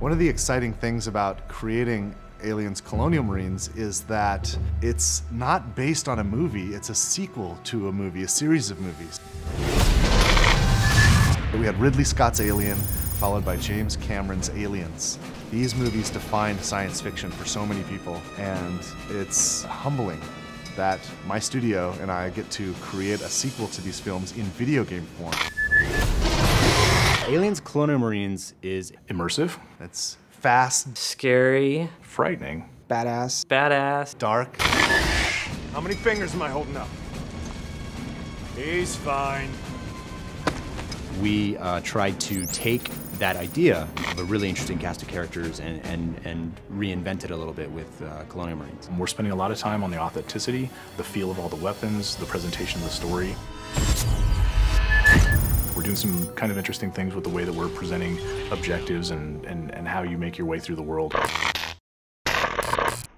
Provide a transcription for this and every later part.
One of the exciting things about creating Aliens Colonial Marines is that it's not based on a movie, it's a sequel to a movie, a series of movies. We had Ridley Scott's Alien, followed by James Cameron's Aliens. These movies defined science fiction for so many people, and it's humbling that my studio and I get to create a sequel to these films in video game form. Aliens Colonial Marines is immersive. It's fast, scary, frightening, badass, dark. How many fingers am I holding up? He's fine. We tried to take that idea of a really interesting cast of characters and reinvent it a little bit with Colonial Marines. We're spending a lot of time on the authenticity, the feel of all the weapons, the presentation of the story. We're doing some kind of interesting things with the way that we're presenting objectives and how you make your way through the world.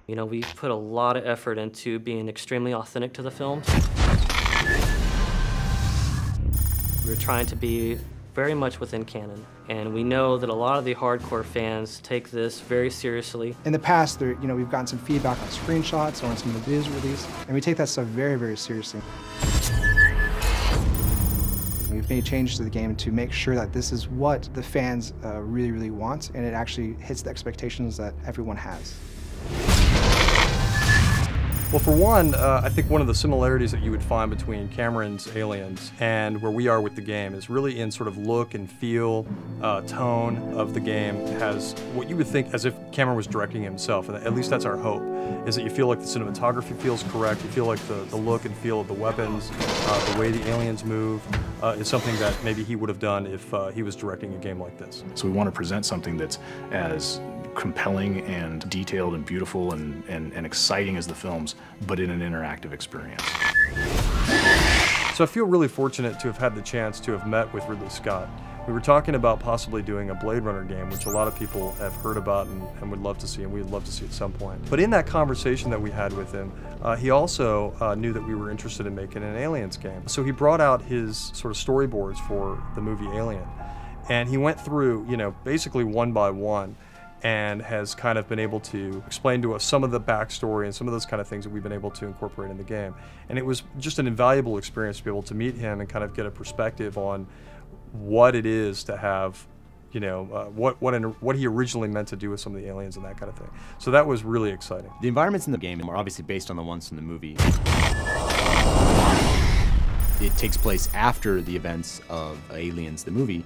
You know, we put a lot of effort into being extremely authentic to the films. We're trying to be very much within canon, and we know that a lot of the hardcore fans take this very seriously. In the past, we've gotten some feedback on screenshots or on some of the videos released, and we take that stuff very, very seriously. We've made changes to the game to make sure that this is what the fans really, really want, and it actually hits the expectations that everyone has. Well, for one, I think one of the similarities that you would find between Cameron's Aliens and where we are with the game is really in sort of look and feel, tone of the game. It has what you would think as if Cameron was directing himself, and at least that's our hope, is that you feel like the cinematography feels correct, you feel like the look and feel of the weapons, the way the aliens move, is something that maybe he would have done if he was directing a game like this. So we want to present something that's as compelling and detailed and beautiful and exciting as the films, but in an interactive experience. So I feel really fortunate to have had the chance to have met with Ridley Scott. We were talking about possibly doing a Blade Runner game, which a lot of people have heard about and would love to see, and we'd love to see at some point. But in that conversation that we had with him, he also knew that we were interested in making an Aliens game. So he brought out his sort of storyboards for the movie Alien, and he went through, basically one by one, and has kind of been able to explain to us some of the backstory and some of those kind of things that we've been able to incorporate in the game. And it was just an invaluable experience to be able to meet him and kind of get a perspective on what it is to have, what he originally meant to do with some of the aliens and that kind of thing. So that was really exciting. The environments in the game are obviously based on the ones from the movie. It takes place after the events of Aliens, the movie.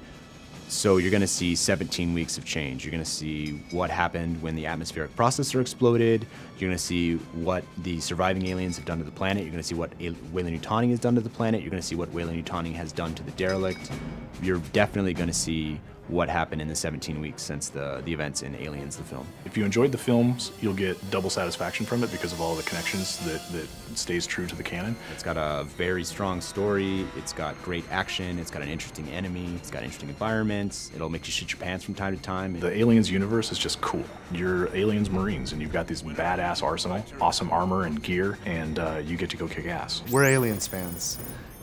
So you're going to see 17 weeks of change. You're going to see what happened when the atmospheric processor exploded. You're going to see what the surviving aliens have done to the planet. You're going to see what Weyland-Yutani has done to the planet. You're going to see what Weyland-Yutani has done to the derelict. You're definitely going to see what happened in the 17 weeks since the events in Aliens, the film. If you enjoyed the films, you'll get double satisfaction from it because of all the connections that stays true to the canon. It's got a very strong story, it's got great action, it's got an interesting enemy, it's got interesting environments, it'll make you shit your pants from time to time. The Aliens universe is just cool. You're Aliens Marines and you've got this badass arsenal, awesome armor and gear, and you get to go kick ass. We're Aliens fans,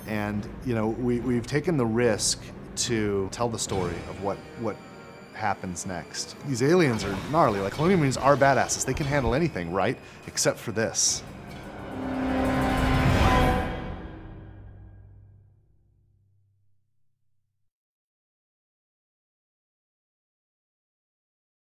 and we've taken the risk to tell the story of what happens next. These aliens are gnarly. Like, Colonial Marines are badasses. They can handle anything, right? Except for this.